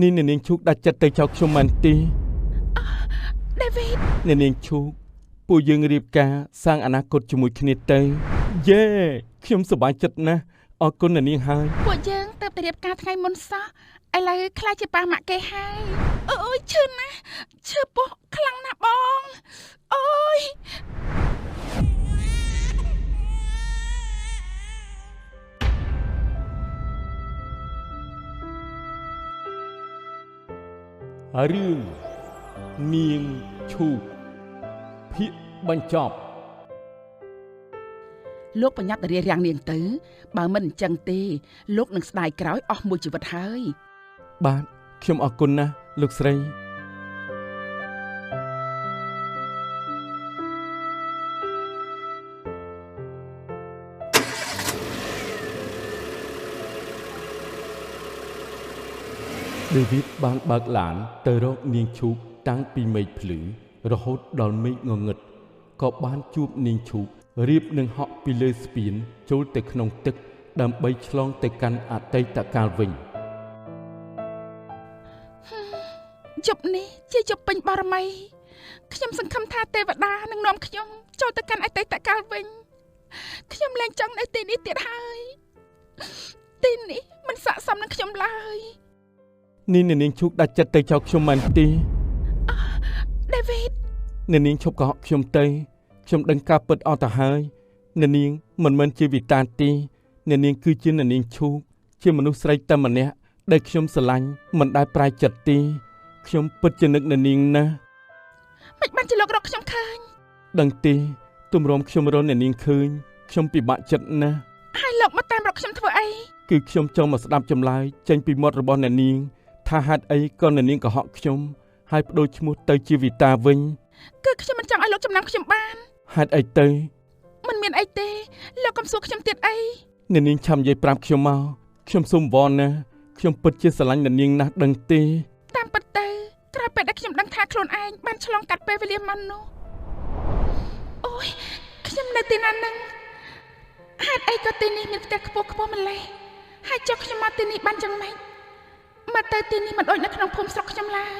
នេះនាងឈូកដាច់ចិត្តទៅចោលខ្ញុំមែនទេដាវីតនាងឈូកពួកយើងរៀបការសាងអនាគតជាមួយគ្នាទៅយេខ្ញុំសប្បាយចិត្តណាស់អរគុណនាងហើយពួកយើងទៅរៀបការថ្ងៃមុនសោះឥឡូវខ្លាចជាប៉ាម៉ាក់គេហើយអូយឈឺណាស់ឈឺពោះខ្លាំងណាស់បងអូយរឿងនាងឈូកភាគបញ្ចប់លោកប្រញាប់ទៅរៀបរៀងនាងទៅបើមិនអញ្ចឹងទេលោកនឹងស្ដាយក្រោយអស់មួយជីវិតហើយបាទខ្ញុំអរគុណណាស់លោកស្រីដេវីតបានបើកឡានទៅរកនាងឈូកតាំងពីមេឃភ្លឺរហូតដល់មេឃងងឹតក៏បានជួបនាងឈូករៀបនឹងហក់ពីលើស្ពានចូលទៅក្នុងទឹកដើម្បីឆ្លងទៅកាន់អតីតកាលវិញជប់នេះជាជប់ពេញបារមីខ្ញុំសង្ឃឹមថាទេវតានឹងនាំខ្ញុំចូលទៅកាន់អតីតកាលវិញខ្ញុំលែងចង់នៅទីនេះទៀតហើយទីនេះមិនស័ក្តិសមនឹងខ្ញុំឡើយនេះនាងឈូកដាច់ចិត្តទៅចោលខ្ញុំមែនទេដាវីតនាងឈប់កុហកខ្ញុំទៅខ្ញុំដឹងការពិតអស់ទៅហើយនាងមិនមែនជាវិតានទេនាងគឺជានាងឈូកជាមនុស្សស្រីតែម្នាក់ដែលខ្ញុំស្រឡាញ់មិនដែលប្រែចិត្តទេខ្ញុំពិតជានឹកនាងណាស់មិនបានជាលោករកខ្ញុំឃើញដឹងទេទម្រាំខ្ញុំរកនាងឃើញខ្ញុំពិបាកចិត្តណាស់ហើយលោកមកតាមរកខ្ញុំធ្វើអីគឺខ្ញុំចង់មកស្ដាប់ចម្លើយចេញពីមាត់របស់នាងថាហេតុអីក៏នាងកុហកខ្ញុំហើយបដូរឈ្មោះទៅជាវិតាវិញគឺខ្ញុំមិនចង់ឲ្យលោកចំណាំខ្ញុំបានហេតុអីទៅមិនមានអីទេលោកកុំសួរខ្ញុំទៀតអីនាងឆាំនិយាយប្រាប់ខ្ញុំមកខ្ញុំសូមវល់ណាខ្ញុំពិតជាស្រឡាញ់នាងណាស់ដឹងទេតាមពិតទៅក្រោយពេលដែលខ្ញុំដឹងថាខ្លួនឯងបានឆ្លងកាត់ពេលវេលាមិននោះអូយខ្ញុំនៅទីណានឹងហេតុអីក៏ទីនេះមានផ្ទះខ្ពស់ខ្ពស់ម្ល៉េះហើយចុះខ្ញុំមកទីនេះបានយ៉ាងម៉េចមកទៅទីនេះមិនដូចនៅក្នុងភូមិស្រុកខ្ញុំឡើយ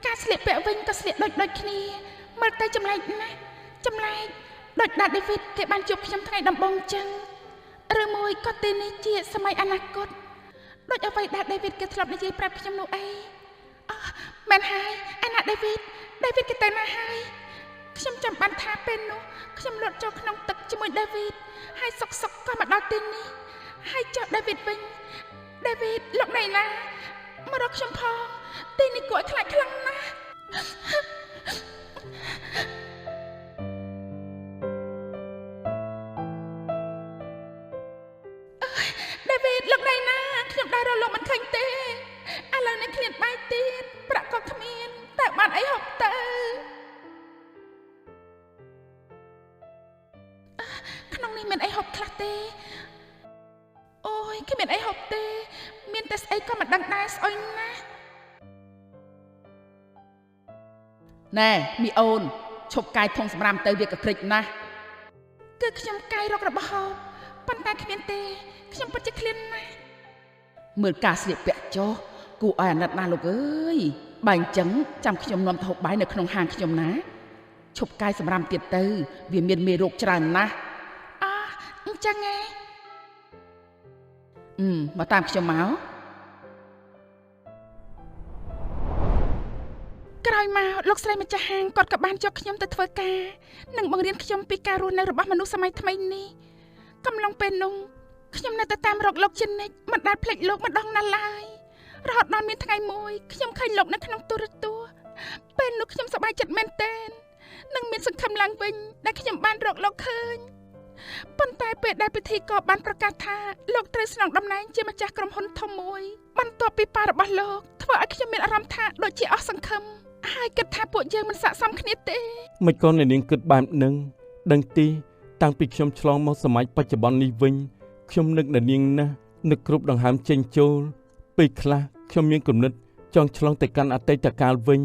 ការស្លៀកពាក់វិញក៏ស្លៀកដូចគ្នាមើលទៅចម្លែកណាស់ចម្លែកដូចដាវីតគេបានជួបខ្ញុំថ្ងៃដំបូងចឹងឬមួយក៏ទីនេះជាសម័យអនាគតដូចអ្វីដែលដាវីតគេធ្លាប់និយាយប្រាប់ខ្ញុំនោះអីអូមែនហើយអាណាដាវីតគេទៅណាហើយខ្ញុំចាំបានថាពេលនោះខ្ញុំលោតចូលក្នុងទឹកជាមួយដាវីតហើយសុកក៏មកដល់ទីនេះហើយចុះដាវីតវិញដាវីតលោកណៃណាមករកខ្ញុំផងទីនេះគួរឲ្យខ្លាចខ្លាំងណាស់ដាវីតលោកណៃណាខ្ញុំដើររកលោកមិនឃើញទេឥឡូវនេះគ្មានបាយទៀតប្រាក់ក៏គ្មានតែបានអីហូបទៅក្នុងនេះមានអីហូបខ្លះទេអូយគ្មានអីហូបទេមានតែស្អីក៏មិនដឹងដែរស្អុយណាស់ណែមីអូនឈប់កាយធុងសម្រាមទៅវាកក្រិចណាស់គឺខ្ញុំកាយរករបស់ហូបប៉ុន្តែគ្មានទេខ្ញុំពិតជាឃ្លានណាស់មើលការស្លៀកពាក់ចុះគួរឲ្យអាណិតណាស់លោកអើយបើអញ្ចឹងចាំខ្ញុំនាំទៅហូបបាយនៅក្នុងហាងខ្ញុំណាឈប់កាយសម្រាមទៀតទៅវាមានមេរោគច្រើនណាស់អញ្ចឹងឯងមកតាមខ្ញុំមកក្រោយមកលោកស្រីម្ចាស់ហាងគាត់ក៏បានយកខ្ញុំទៅធ្វើការនិងបង្រៀនខ្ញុំពីការរស់នៅរបស់មនុស្សសម័យថ្មីនេះកំឡុងពេលនោះខ្ញុំនៅតែតាមរកលោកជានិច្ចមិនដែលភ្លេចលោកម្ដងណាឡើយរហូតដល់មានថ្ងៃមួយខ្ញុំឃើញលោកនៅក្នុងទូរទស្សន៍ពេលនោះខ្ញុំសប្បាយចិត្តមែនទែននិងមានសង្ឃឹមឡើងវិញដែលខ្ញុំបានរកលោកឃើញប៉ុន្តែពេលដែលពិធីករបានប្រកាសថាលោកត្រូវស្នងតំណែងជាម្ចាស់ក្រុមហ៊ុនធំមួយបន្ទាប់ពីប៉ារបស់លោកធ្វើឲ្យខ្ញុំមានអារម្មណ៍ថាដូចជាអស់សង្ឃឹមហើយគិតថាពួកយើងមិនស័ក្តិសមគ្នាទេមិនក៏នាងគិតបែបហ្នឹងដឹងទេតាំងពីខ្ញុំឆ្លងមកសម័យបច្ចុប្បន្ននេះវិញខ្ញុំនឹកនាងណាស់នឹកគ្រប់ដង្ហើមចេញចូលពេលខ្លះខ្ញុំមានគំនិតចង់ឆ្លងទៅកាន់អតីតកាលវិញ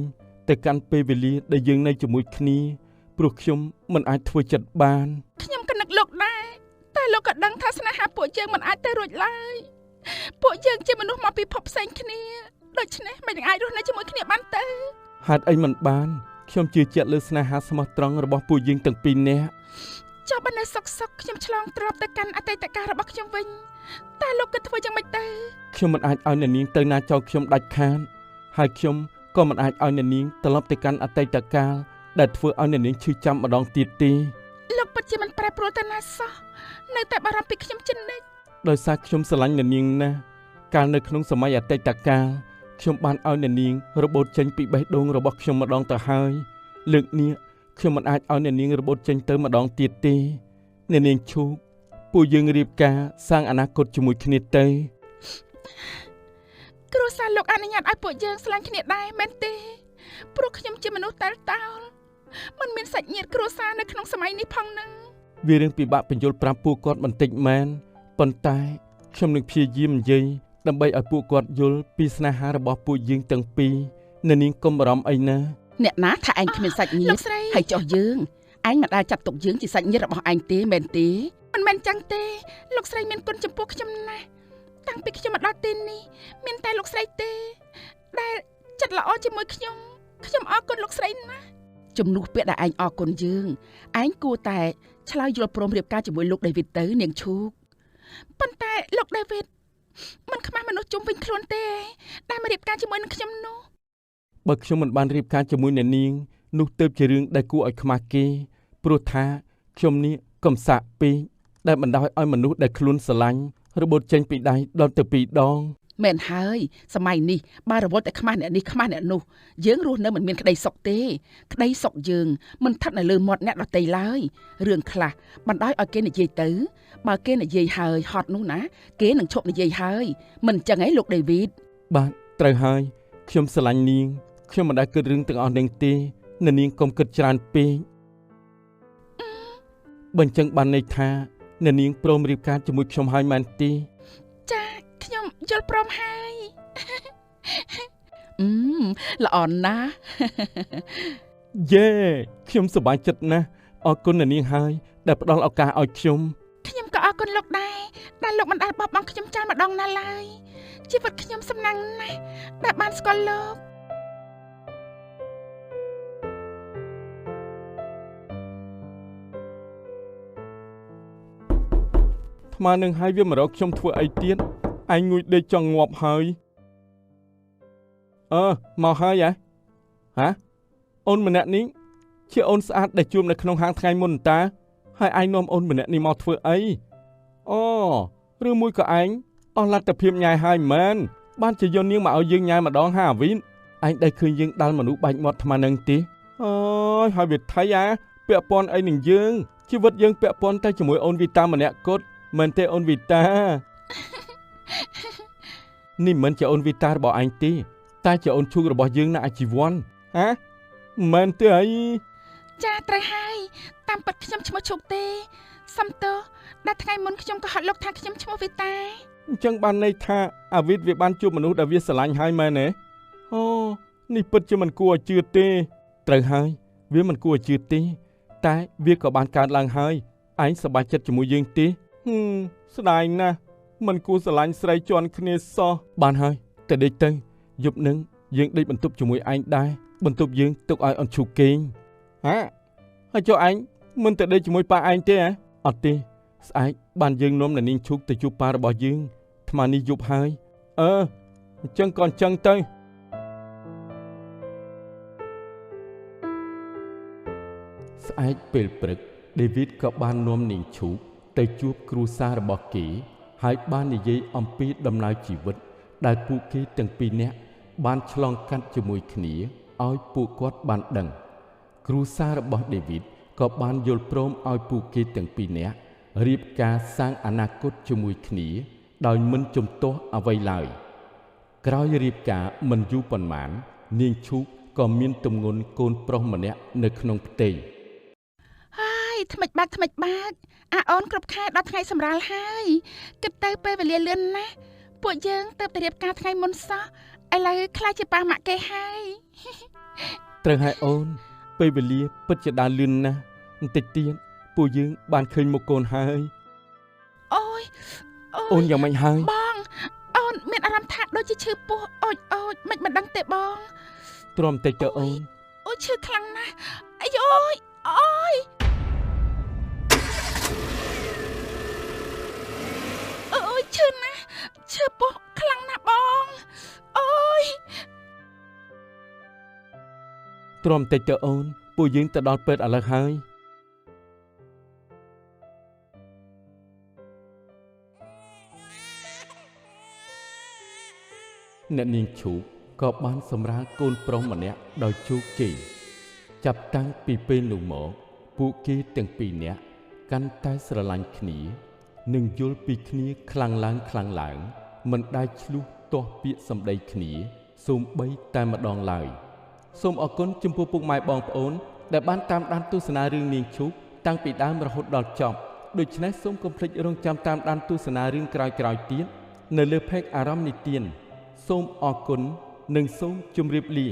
ទៅកាន់ពេលវេលាដែលយើងនៅជាមួយគ្នាព្រោះខ្ញុំមិនអាចធ្វើចិត្តបានខ្ញុំក៏នឹកលោកដែរតែលោកក៏ដឹងថាស្នេហាពួកយើងមិនអាចទៅរួចឡើយពួកយើងជាមនុស្សមកពីភពផ្សេងគ្នា ដូច្នេះមិនអាចរស់នៅជាមួយគ្នាបានទៅ ហេតុអីមិនបានខ្ញុំជឿជាក់លើស្នេហាស្មោះត្រង់របស់ពួកយើងទាំងពីរនាក់ ចុះបើនៅសុកខ្ញុំឆ្លងទ្រពទៅកាន់អតីតកាលរបស់ខ្ញុំវិញតើលោកគិតធ្វើយ៉ាងម៉េចទៅ ខ្ញុំមិនអាចឲ្យអ្នកនាងទៅណាចោលខ្ញុំដាច់ខាតហើយខ្ញុំក៏មិនអាចឲ្យអ្នកនាងត្រឡប់ទៅកាន់អតីតកាលដែលធ្វើឲ្យអ្នកនាងឈឺចាំម្ដងទៀតទេ លោកពិតជាមិនប្រែប្រួលទៅណាសោះនៅតែបារម្ភពីខ្ញុំចិននេះ ដោយសារខ្ញុំស្រឡាញ់អ្នកនាងណាស់កាលនៅក្នុងសម័យអតីតកាលខ្ញុំបានឲ្យអ្នកនាងរបូតចេញពីបេះដូងរបស់ខ្ញុំម្ដងទៅហើយលើកនេះខ្ញុំមិនអាចឲ្យអ្នកនាងរបូតចេញទៅម្ដងទៀតទេអ្នកនាងឈូកពួកយើងរៀបការសាងអនាគតជាមួយគ្នាទៅ គ្រួសារលោកអនុញ្ញាតឲ្យពួកយើងស្រឡាញ់គ្នាដែរមែនទេព្រោះខ្ញុំជាមនុស្សតែលតោលមិនមានសាច់ញាតិគ្រួសារនៅក្នុងសម័យនេះផងនឹង វារឿងពិបាកបញ្យល់ប្រាប់ពួកគាត់បន្តិចមែនប៉ុន្តែខ្ញុំនឹងព្យាយាមនិយាយដើម្បីឲ្យពួកគាត់យល់ពីស្នេហារបស់ពួកយើងទាំងពីរអ្នកនាងកុំបារម្ភអីណា អ្នកណាថាឯងគ្មានសាច់ញាតិហើយចុះយើងឯងមិនដែលចាត់ទុកយើងជាសាច់ញាតិរបស់ឯងទេមែនទេ មិនមែនចឹងទេលោកស្រីមានគុណចំពោះខ្ញុំណាស់តាំងពីខ្ញុំមកដល់ទីនេះមានតែលោកស្រីទេដែលចិត្តល្អជាមួយខ្ញុំអរគុណលោកស្រីណាស់ ជំនួសពាក្យដែលឯងអរគុណយើងឯងគួរតែឆ្លើយយល់ព្រមរៀបការជាមួយលោកដេវីតទៅនាងឈូក ប៉ុន្តែលោកដេវីតមិនខ្មាស់មនុស្សជុំវិញខ្លួនទេដែលមករៀបការជាមួយនឹងខ្ញុំនោះ បើខ្ញុំមិនបានរៀបការជាមួយអ្នកនាងនោះទៅជារឿងដែលគួរឲ្យខ្មាស់គេព្រោះថាខ្ញុំនេះកំសាកពេកដែលបណ្ដោយឲ្យមនុស្សដែលខ្លួនស្រឡាញ់របូតចេញពីដៃដល់ទៅពីរដង មែនហើយសម័យនេះបើរវល់តែខ្មាស់អ្នកនេះខ្មាស់អ្នកនោះយើងរស់នៅមិនមានក្តីសុខទេក្តីសុខយើងមិនស្ថិតនៅលើមាត់អ្នកដទៃឡើយរឿងខ្លះបណ្ដោយឲ្យគេនិយាយទៅបើគេនិយាយហើយហត់នោះណាគេនឹងឈប់និយាយហើយមិនចឹងឯងលោកដេវីត បាទត្រូវហើយខ្ញុំស្រឡាញ់នាងខ្ញុំមិនដែលគិតរឿងទាំងអស់នេះទេអ្នកនាងកុំគិតច្រើនពេកបើអញ្ចឹងបានន័យថាអ្នកនាងព្រមរៀបការជាមួយខ្ញុំហើយមែនទេ ចាខ្ញុំយល់ព្រមហើយ ល្អណាស់ យេខ្ញុំសប្បាយចិត្តណាស់អរគុណអ្នកនាងហើយដែលផ្ដល់ឱកាសឲ្យខ្ញុំ ខ្ញុំក៏អរគុណលោកដែរដែលលោកមិនដែលបោះបង់ខ្ញុំចោលម្ដងណាឡើយជីវិតខ្ញុំសំណាងណាស់ដែលបានស្គាល់លោក ថ្មនឹងឲ្យវាមករកខ្ញុំធ្វើអីទៀតឯងងួយដេកចង់ងាប់ហើយមកហើយហ៎អូនម្នាក់នេះជាអូនស្អាតដែលជួបនៅក្នុងហាងថ្ងៃមុនតាហើយឯងនាំអូនម្នាក់នេះមកធ្វើអីឬមួយក៏ឯងអស់លទ្ធភាពញ៉ាយហើយមែនបានជាយកនាងមកឲ្យយើងញ៉ាយម្ដងហាអាវីនឯងដែលឃើញយើងដាល់មនុស្សបែកមាត់ថ្មនឹងទេអូយហើយវាថៃពាក់ព័ន្ធអីនឹងយើងជីវិតយើងពាក់ព័ន្ធតែជាមួយអូនវីតាម្នាក់គត់មែនទេអូនវីតា នេះមិនជាអូនវីតារបស់ឯងទេតែជាអូនឈូករបស់យើងណាអាជីវ័នមែនទេអី ចាត្រូវហើយតាមពិតខ្ញុំឈ្មោះឈុកទេសំទោសដែលថ្ងៃមុនខ្ញុំក៏ហត់លោកថាខ្ញុំឈ្មោះវីតា អញ្ចឹងបានន័យថាអាវីតវាបានជួបមនុស្សដែលវាស្រឡាញ់ហើយមែនទេនេះពិតជាមិនគួរឲ្យជឿទេត្រូវហើយវាមិនគួរឲ្យជឿទេតែវាក៏បានកើតឡើងហើយឯងសប្បាយចិត្តជាមួយយើងទេស្ដាយណាស់មិនគួរស្រឡាញ់ស្រីជន់គ្នាសោះបានហើយតែដេកទៅយប់នឹងយើងដេកបន្ទប់ជាមួយឯងដែរបន្ទប់យើងទុកឲ្យអូនឈូគេងហើយចុះឯងមិនទៅដេកជាមួយប៉ាឯងទេអត់ទេស្អែកបានយើងនាំអ្នកនាងឈូកទៅជួបប៉ារបស់យើងថ្មនេះយប់ហើយអញ្ចឹងក៏អញ្ចឹងទៅស្អែកពេលព្រឹកដេវីតក៏បាននាំនាងឈូកទៅជួបគ្រួសាររបស់គេហើយបាននិយាយអំពីដំណើរជីវិតដែលពួកគេទាំងពីរនាក់បានឆ្លងកាត់ជាមួយគ្នាឲ្យពួកគាត់បានដឹងគ្រួសាររបស់ដេវីតក៏បានយល់ព្រមឲ្យពួកគេទាំងពីរនាក់រៀបការសាងអនាគតជាមួយគ្នាដោយមិនជំទាស់អ្វីឡើយក្រោយរៀបការមិនយូរប៉ុន្មាននាងឈូកក៏មានទម្ងន់កូនប្រុសម្នាក់នៅក្នុងផ្ទៃហើយថ្មិចបាក់អាអូនគ្រប់ខែដល់ថ្ងៃសម្រាលហើយគិតទៅពេលវេលាលឿនណាស់ពួកយើងទៅរៀបការថ្ងៃមុនសោះឥឡូវខ្លាចជាប៉ាម៉ាក់គេហើយ ត្រូវហើយអូនពេលវេលាពិតជាដើរលឿនណាស់បន្តិចទៀតពួកយើងបានឃើញមុខកូនហើយអូនយ៉ាងម៉េចហើយបងអូនមានអារម្មណ៍ថា ដូចជាឈឺពោះអូចមិនដឹងទេបង ទ្រាំតិចទៅអូន អូឈឺខ្លាំងណាស់អាយអូយអូយអូយឈឺណាស់ឈឺពោះខ្លាំងណាស់បងអូយ ទ្រាំតិចទៅអូនពួកយើងទៅដល់ពេទ្យឥឡូវហើយអ្នកនាងឈូកក៏បានសម្រាលកូនប្រុសម្នាក់ដោយជោគជ័យចាប់តាំងពីពេលនោះមកពួកគេទាំងពីរនាក់កាន់តែស្រឡាញ់គ្នានិងយល់ពីគ្នាខ្លាំងឡើងមិនដែលឆ្លោះទាស់ពាក្យសម្ដីគ្នាសូម្បីតែម្ដងឡើយសូមអរគុណចំពោះពុកម៉ែបងប្អូនដែលបានតាមដានទស្សនារឿងនាងឈូកតាំងពីដើមរហូតដល់ចប់ដូច្នេះសូមកុំភ្លេចរងចាំតាមដានទស្សនារឿងក្រោយៗទៀតនៅលើ Page អារម្មណ៍និទានសូមអរគុណនិងសូមជម្រាបលា